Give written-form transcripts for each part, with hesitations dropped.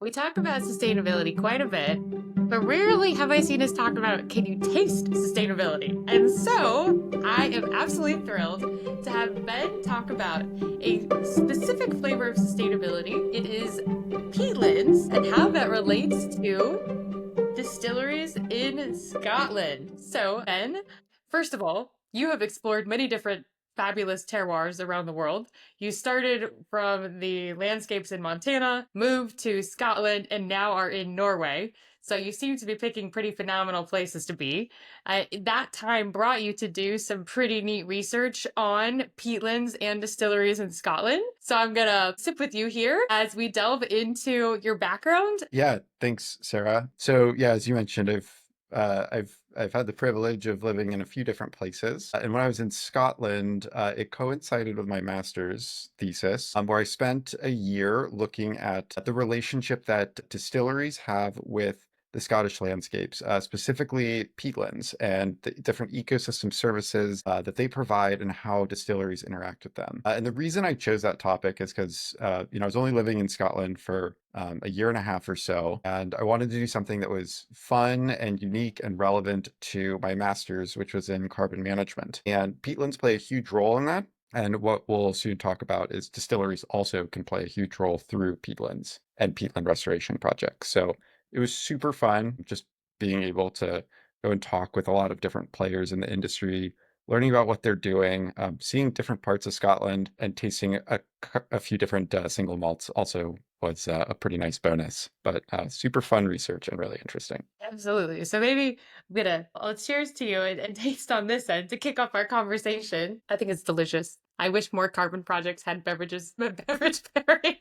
We talk about sustainability quite a bit, but rarely have I seen us talk about can you taste sustainability? And so I am absolutely thrilled to have Ben talk about a specific flavor of sustainability. It is peatlands and how that relates to distilleries in Scotland. So, Ben, first of all, you have explored many different fabulous terroirs around the world. You started from the landscapes in Montana, moved to Scotland, and now are in Norway. So you seem to be picking pretty phenomenal places to be. That time brought you to do some pretty neat research on peatlands and distilleries in Scotland. So I'm gonna sip with you here as we delve into your background. Yeah, thanks, Sarah. So yeah, as you mentioned, I've had the privilege of living in a few different places. And when I was in Scotland, it coincided with my master's thesis, where I spent a year looking at the relationship that distilleries have with the Scottish landscapes, specifically peatlands and the different ecosystem services that they provide and how distilleries interact with them. And the reason I chose that topic is because, I was only living in Scotland for a year and a half or so, and I wanted to do something that was fun and unique and relevant to my master's, which was in carbon management. And peatlands play a huge role in that. And what we'll soon talk about is distilleries also can play a huge role through peatlands and peatland restoration projects. So it was super fun just being able to go and talk with a lot of different players in the industry, learning about what they're doing, seeing different parts of Scotland, and tasting a few different single malts also was a pretty nice bonus. But super fun research and really interesting. Absolutely. So maybe let's cheers to you and taste on this end to kick off our conversation. I think it's delicious. I wish more carbon projects had beverage pairing.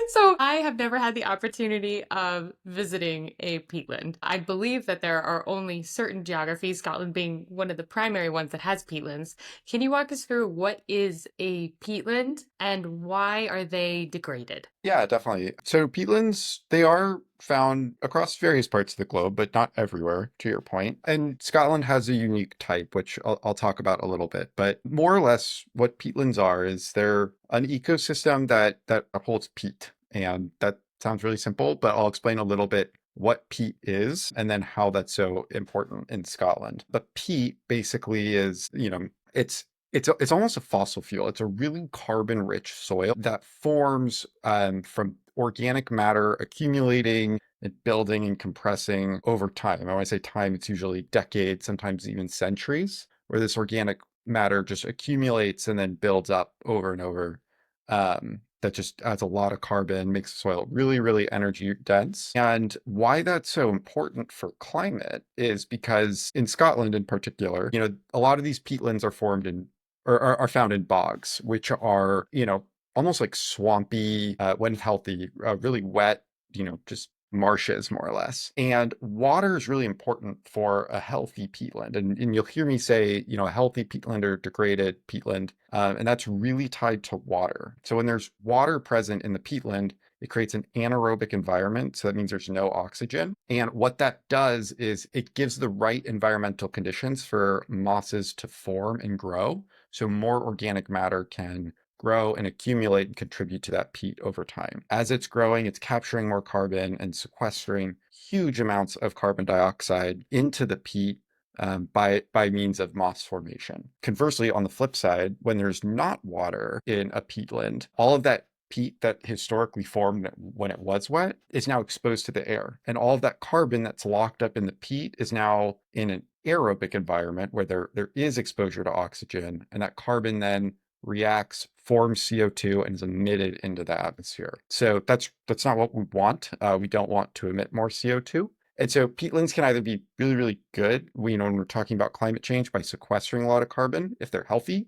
So I have never had the opportunity of visiting a peatland. I believe that there are only certain geographies, Scotland being one of the primary ones that has peatlands. Can you walk us through what is a peatland and why are they degraded? Yeah, definitely. So peatlands, they are found across various parts of the globe, but not everywhere, to your point. And Scotland has a unique type, which I'll talk about a little bit. But more or less, what peatlands are is they're an ecosystem that upholds peat. And that sounds really simple, but I'll explain a little bit what peat is and then how that's so important in Scotland. But peat basically is, it's almost a fossil fuel. It's a really carbon-rich soil that forms from organic matter accumulating and building and compressing over time. And when I say time, it's usually decades, sometimes even centuries, where this organic matter just accumulates and then builds up over and over. That just adds a lot of carbon, makes the soil really, really energy dense. And why that's so important for climate is because in Scotland in particular, a lot of these peatlands are formed in or are found in bogs, which are, almost like swampy, when healthy, really wet, just marshes more or less. And water is really important for a healthy peatland. And you'll hear me say, a healthy peatland or degraded peatland, and that's really tied to water. So when there's water present in the peatland, it creates an anaerobic environment. So that means there's no oxygen. And what that does is it gives the right environmental conditions for mosses to form and grow. So more organic matter can grow and accumulate and contribute to that peat over time. As it's growing, it's capturing more carbon and sequestering huge amounts of carbon dioxide into the peat by means of moss formation. Conversely, on the flip side, when there's not water in a peatland, all of that peat that historically formed when it was wet is now exposed to the air. And all of that carbon that's locked up in the peat is now in an aerobic environment where there is exposure to oxygen, and that carbon then reacts, forms CO2, and is emitted into the atmosphere. So that's not what we want. We don't want to emit more CO2. And so peatlands can either be really, really good, when we're talking about climate change by sequestering a lot of carbon if they're healthy,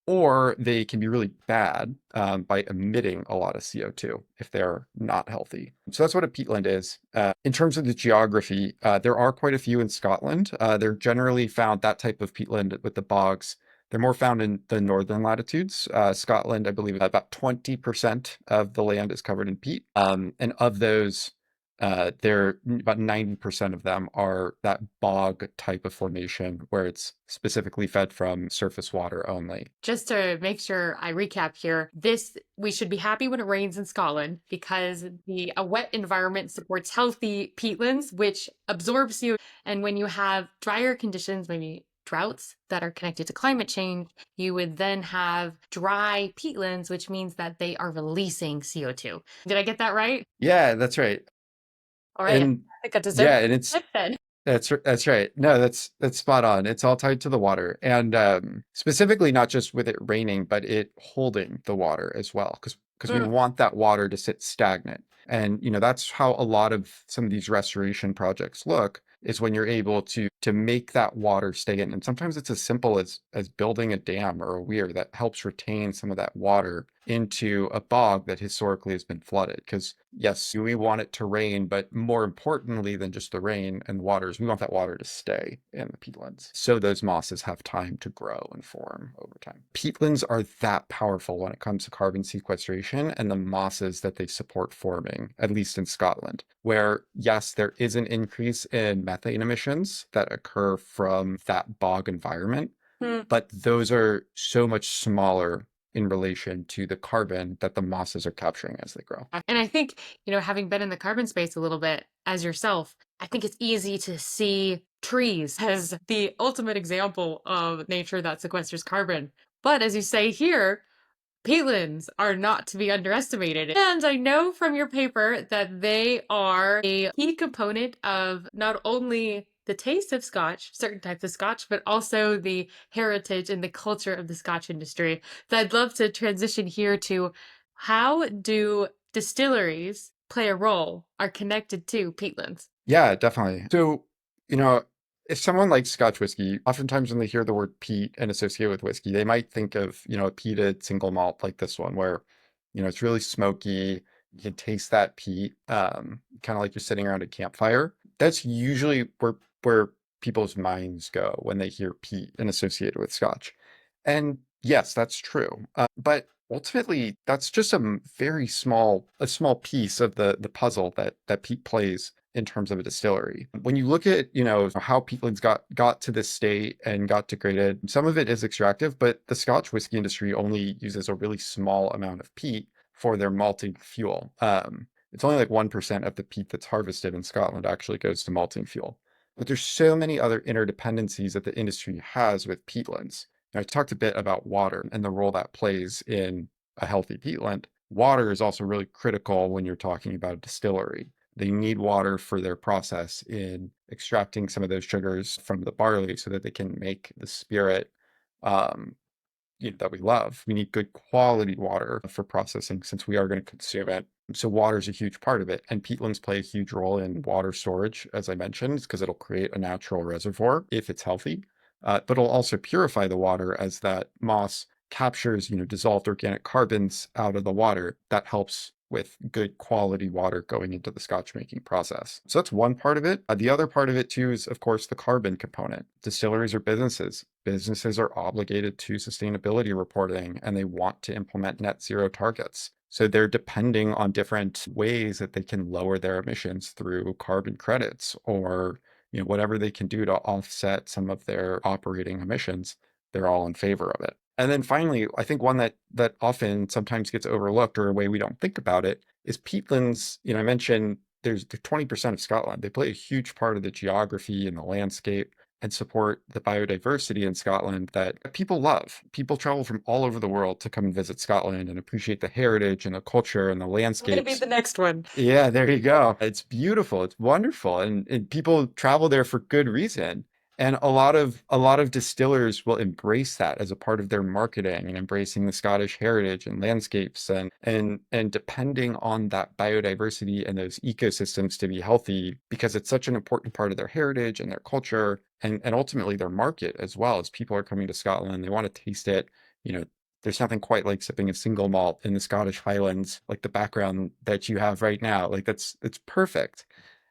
or they can be really bad by emitting a lot of CO2 if they're not healthy. So that's what a peatland is. In terms of the geography, there are quite a few in Scotland. They're generally found, that type of peatland with the bogs, they're more found in the northern latitudes. Scotland, I believe about 20% of the land is covered in peat. And of those, They're about 90% of them are that bog type of formation where it's specifically fed from surface water only. Just to make sure I recap here, we should be happy when it rains in Scotland because a wet environment supports healthy peatlands, which absorb CO2. And when you have drier conditions, maybe droughts that are connected to climate change, you would then have dry peatlands, which means that they are releasing CO2. Did I get that right? Yeah, that's right. All right. I And think I deserve yeah, and it's it then. that's right. No, that's spot on. It's all tied to the water, and specifically not just with it raining, but it holding the water as well, because we Mm. want that water to sit stagnant. And that's how a lot of some of these restoration projects look, is when you're able to make that water stay in. And sometimes it's as simple as building a dam or a weir that helps retain some of that water into a bog that historically has been flooded. Because yes, we want it to rain, but more importantly than just the rain and the waters, we want that water to stay in the peatlands so those mosses have time to grow and form over time. Peatlands are that powerful when it comes to carbon sequestration and the mosses that they support forming, at least in Scotland, where yes, there is an increase in methane emissions that occur from that bog environment, but those are so much smaller in relation to the carbon that the mosses are capturing as they grow. And I think, having been in the carbon space a little bit as yourself, I think it's easy to see trees as the ultimate example of nature that sequesters carbon. But as you say here, peatlands are not to be underestimated. And I know from your paper that they are a key component of not only the taste of scotch, certain types of scotch, but also the heritage and the culture of the scotch industry. So I'd love to transition here to how do distilleries play a role, are connected to peatlands? Yeah, definitely. So, you know, if someone likes Scotch whiskey, oftentimes when they hear the word peat and associate with whiskey, they might think of, a peated single malt like this one, where, it's really smoky. You can taste that peat, kind of like you're sitting around a campfire. That's usually where people's minds go when they hear peat and associated with Scotch. And yes, that's true. But ultimately, that's just a small piece of the puzzle that peat plays in terms of a distillery. When you look at, how peatlands got to this state and got degraded, some of it is extractive, but the Scotch whiskey industry only uses a really small amount of peat for their malting fuel. It's only like 1% of the peat that's harvested in Scotland actually goes to malting fuel. But there's so many other interdependencies that the industry has with peatlands. Now, I talked a bit about water and the role that plays in a healthy peatland. Water is also really critical when you're talking about a distillery. They need water for their process in extracting some of those sugars from the barley so that they can make the spirit um, that we love. We need good quality water for processing since we are going to consume it. So water is a huge part of it. And peatlands play a huge role in water storage, as I mentioned, because it'll create a natural reservoir if it's healthy. But it'll also purify the water as that moss captures, dissolved organic carbons out of the water. That helps with good quality water going into the scotch making process. So that's one part of it. The other part of it too is, of course, the carbon component. Distilleries are businesses. Businesses are obligated to sustainability reporting and they want to implement net zero targets. So they're depending on different ways that they can lower their emissions through carbon credits or whatever they can do to offset some of their operating emissions. They're all in favor of it. And then finally, I think one that often sometimes gets overlooked or a way we don't think about it is peatlands. I mentioned there's 20% of Scotland. They play a huge part of the geography and the landscape and support the biodiversity in Scotland that people love. People travel from all over the world to come and visit Scotland and appreciate the heritage and the culture and the I'm going to be landscapes. the next one. Yeah, there you go. It's beautiful. It's wonderful. And people travel there for good reason. And a lot of distillers will embrace that as a part of their marketing and embracing the Scottish heritage and landscapes and depending on that biodiversity and those ecosystems to be healthy because it's such an important part of their heritage and their culture and ultimately their market as well as people are coming to Scotland. They want to taste it. You know, there's nothing quite like sipping a single malt in the Scottish Highlands, like the background that you have right now. Like it's perfect.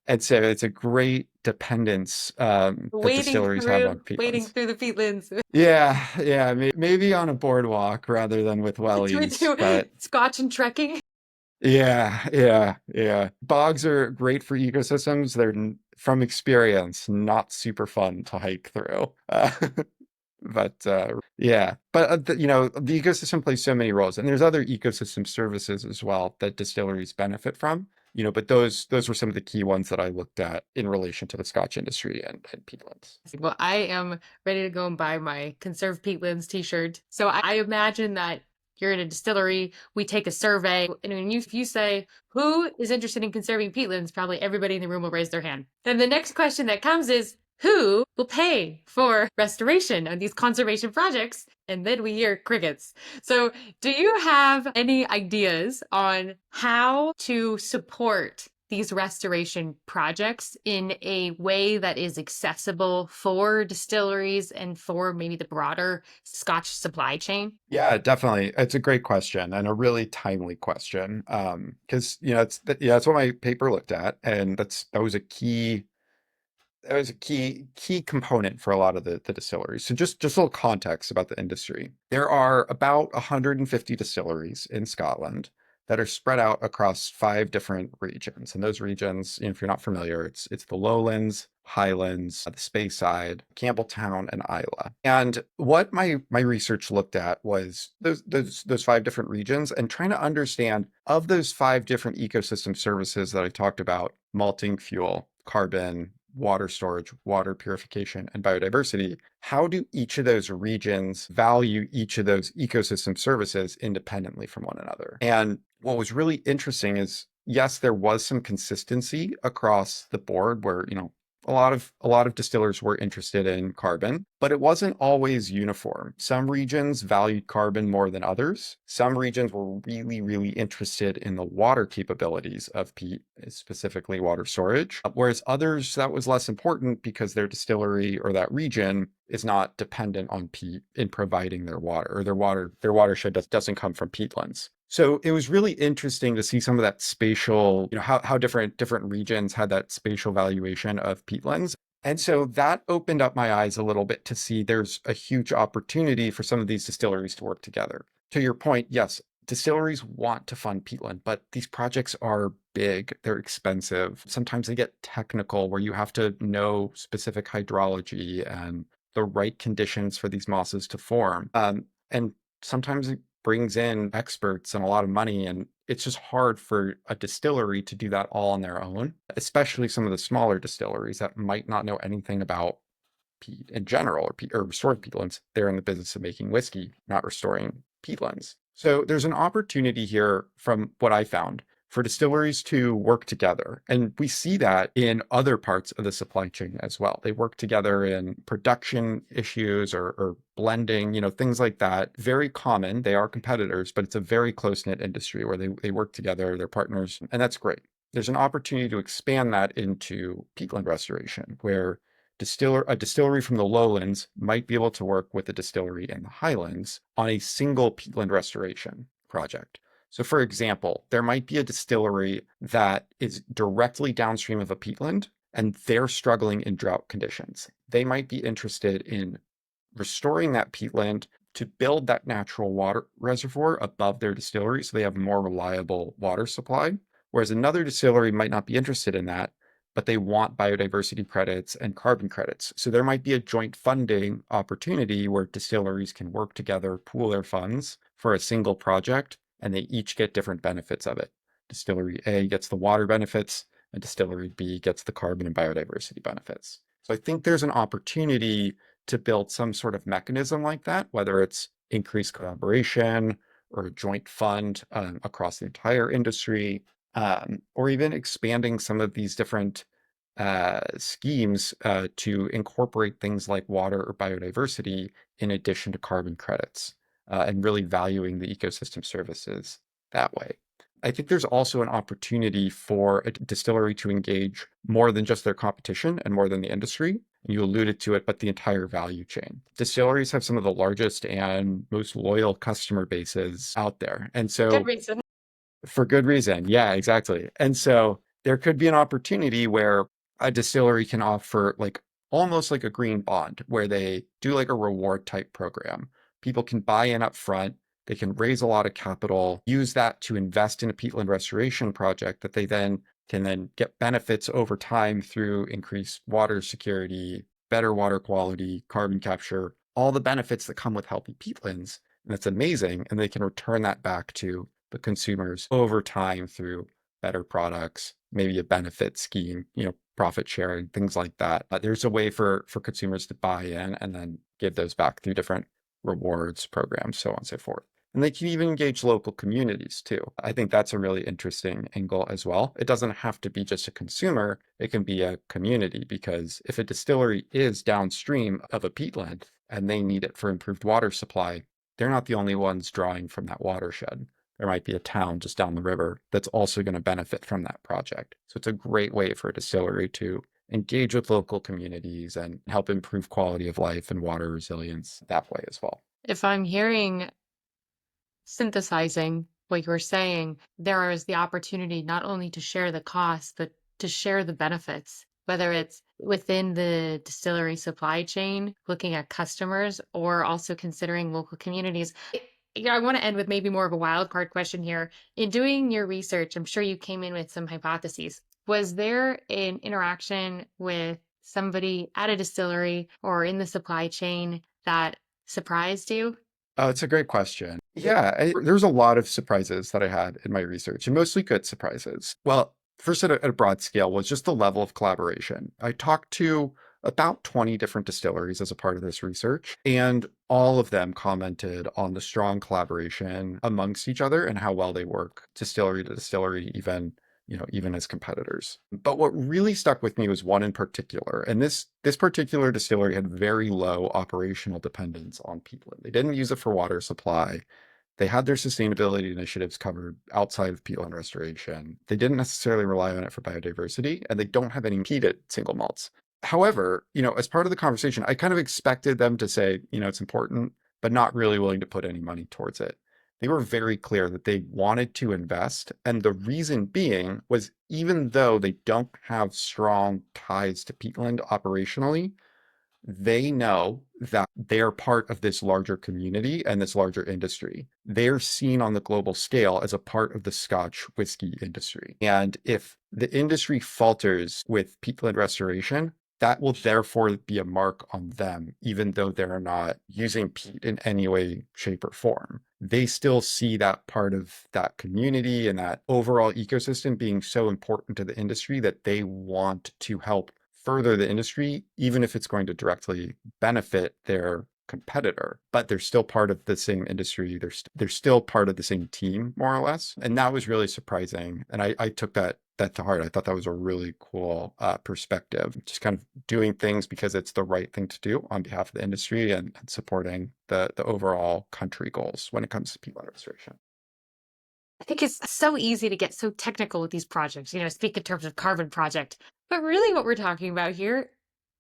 And so it's a great dependence that distilleries have on Wading peatlands. through the peatlands. Yeah, yeah, maybe on a boardwalk rather than with Do we wellies, do but scotch and trekking? Yeah, yeah, yeah. Bogs are great for ecosystems. They're from experience, not super fun to hike through. But yeah, but the ecosystem plays so many roles, and there's other ecosystem services as well that distilleries benefit from. But those were some of the key ones that I looked at in relation to the Scotch industry and peatlands. Well, I am ready to go and buy my Conserve Peatlands t-shirt. So I imagine that you're in a distillery, we take a survey, and if you say, who is interested in conserving peatlands, probably everybody in the room will raise their hand. Then the next question that comes is, who will pay for restoration of these conservation projects? And then we hear crickets. So do you have any ideas on how to support these restoration projects in a way that is accessible for distilleries and for maybe the broader Scotch supply chain? Yeah, definitely. It's a great question and a really timely question. Because that's what my paper looked at, and that was a key component for a lot of the distilleries. So just a little context about the industry. There are about 150 distilleries in Scotland that are spread out across 5 different regions. And those regions, if you're not familiar, it's the Lowlands, Highlands, the Speyside, Campbelltown, and Islay. And what my research looked at was those 5 different regions and trying to understand of those 5 different ecosystem services that I talked about, malting fuel, carbon, water storage, water purification, and biodiversity, how do each of those regions value each of those ecosystem services independently from one another? And what was really interesting is, yes, there was some consistency across the board where, a lot of distillers were interested in carbon, but it wasn't always uniform. Some regions valued carbon more than others. Some regions were really, really interested in the water capabilities of peat, specifically water storage, whereas others that was less important because their distillery or that region is not dependent on peat in providing their water, or their watershed doesn't come from peatlands. So it was really interesting to see some of that spatial, how different regions had that spatial valuation of peatlands. And so that opened up my eyes a little bit to see there's a huge opportunity for some of these distilleries to work together. To your point, yes, distilleries want to fund peatland, but these projects are big, they're expensive. Sometimes they get technical where you have to know specific hydrology and the right conditions for these mosses to form. And sometimes it brings in experts and a lot of money, and it's just hard for a distillery to do that all on their own, especially some of the smaller distilleries that might not know anything about peat in general, or restoring peatlands. They're in the business of making whiskey, not restoring peatlands. So there's an opportunity here from what I found for distilleries to work together. And we see that in other parts of the supply chain as well. They work together in production issues or blending, things like that. Very common. They are competitors, but it's a very close-knit industry where they work together, they're partners, and that's great. There's an opportunity to expand that into peatland restoration, where a distillery from the lowlands might be able to work with a distillery in the highlands on a single peatland restoration project. So for example, there might be a distillery that is directly downstream of a peatland and they're struggling in drought conditions. They might be interested in restoring that peatland to build that natural water reservoir above their distillery so they have more reliable water supply. Whereas another distillery might not be interested in that, but they want biodiversity credits and carbon credits. So there might be a joint funding opportunity where distilleries can work together, pool their funds for a single project, and they each get different benefits of it. Distillery A gets the water benefits, and distillery B gets the carbon and biodiversity benefits. So I think there's an opportunity to build some sort of mechanism like that, whether it's increased collaboration or a joint fund across the entire industry, or even expanding some of these different schemes to incorporate things like water or biodiversity in addition to carbon credits, and really valuing the ecosystem services that way. I think there's also an opportunity for a distillery to engage more than just their competition and more than the industry. You alluded to it, but the entire value chain. Distilleries have some of the largest and most loyal customer bases out there. And Good so reason. for good reason. Yeah, exactly. And so there could be an opportunity where a distillery can offer like almost like a green bond where they do like a reward type program. People can buy in up front They can raise a lot of capital, use that to invest in a peatland restoration project that they then can then get benefits over time through increased water security, better water quality, carbon capture, all the benefits that come with healthy peatlands. And that's amazing. And they can return that back to the consumers over time through better products, maybe a benefit scheme, profit sharing, things like that. There's a way for consumers to buy in and then give those back through different rewards programs, so on and so forth. And they can even engage local communities too. I think that's a really interesting angle as well. It doesn't have to be just a consumer, it can be a community, because if a distillery is downstream of a peatland and they need it for improved water supply, they're not the only ones drawing from that watershed. There might be a town just down the river that's also going to benefit from that project. So it's a great way for a distillery to engage with local communities and help improve quality of life and water resilience that way as well. If I'm synthesizing what you were saying, there is the opportunity not only to share the costs, but to share the benefits, whether it's within the distillery supply chain, looking at customers, or also considering local communities. I want to end with maybe more of a wild card question here. In doing your research, I'm sure you came in with some hypotheses. Was there an interaction with somebody at a distillery or in the supply chain that surprised you? Oh, it's a great question. Yeah, there's a lot of surprises that I had in my research, and mostly good surprises. Well, first at a broad scale was just the level of collaboration. I talked to about 20 different distilleries as a part of this research, and all of them commented on the strong collaboration amongst each other and how well they work distillery to distillery, even as competitors. But what really stuck with me was one in particular, and this particular distillery had very low operational dependence on peatland. They didn't use it for water supply. They had their sustainability initiatives covered outside of peatland restoration. They didn't necessarily rely on it for biodiversity, and they don't have any peated single malts. However, as part of the conversation, I kind of expected them to say, it's important, but not really willing to put any money towards it. They were very clear that they wanted to invest. And the reason being was, even though they don't have strong ties to peatland operationally, they know that they're part of this larger community and this larger industry. They're seen on the global scale as a part of the Scotch whiskey industry. And if the industry falters with peatland restoration, that will therefore be a mark on them, even though they're not using peat in any way, shape, or form. They still see that part of that community and that overall ecosystem being so important to the industry that they want to help further the industry, even if it's going to directly benefit their competitor. But they're still part of the same industry. They're still part of the same team, more or less. And that was really surprising. And I took that to heart. I thought that was a really cool perspective, just kind of doing things because it's the right thing to do on behalf of the industry and supporting the overall country goals when it comes to peatland restoration. I think it's so easy to get so technical with these projects, speak in terms of carbon project. But really what we're talking about here,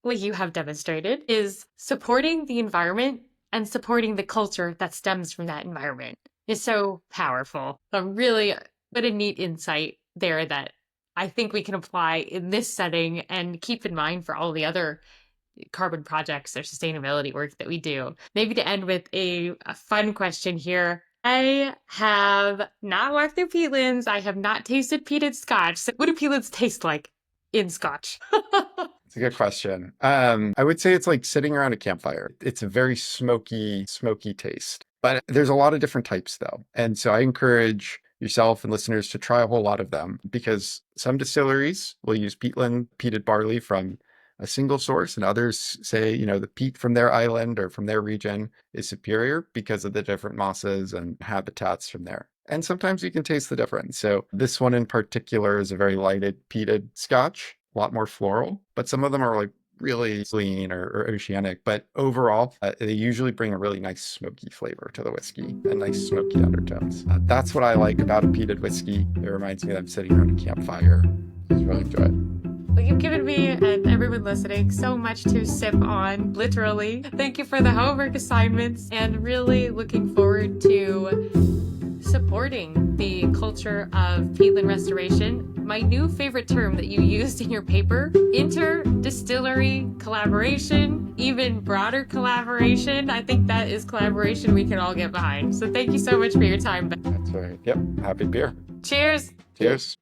what you have demonstrated, is supporting the environment and supporting the culture that stems from that environment. Is so powerful. Really, what a neat insight there that I think we can apply in this setting and keep in mind for all the other carbon projects or sustainability work that we do. Maybe to end with a fun question here. I have not walked through peatlands. I have not tasted peated scotch. So what do peatlands taste like in scotch? It's a good question. I would say it's like sitting around a campfire. It's a very smoky taste. But there's a lot of different types though. And so I encourage yourself and listeners to try a whole lot of them, because some distilleries will use peated barley from a single source, and others say, the peat from their island or from their region is superior because of the different mosses and habitats from there. And sometimes you can taste the difference. So this one in particular is a very lighted peated scotch, a lot more floral, but some of them are like really clean or oceanic. But overall, they usually bring a really nice smoky flavor to the whiskey and nice smoky undertones. That's what I like about a peated whiskey. It reminds me that I'm sitting around a campfire. I just really enjoy it. Well, you've given me and everyone listening so much to sip on, literally. Thank you for the homework assignments, and really looking forward to supporting the culture of peatland restoration. My new favorite term that you used in your paper, inter-distillery collaboration, even broader collaboration. I think that is collaboration we can all get behind. So thank you so much for your time, Ben. That's right. Yep. Happy beer. Cheers. Cheers.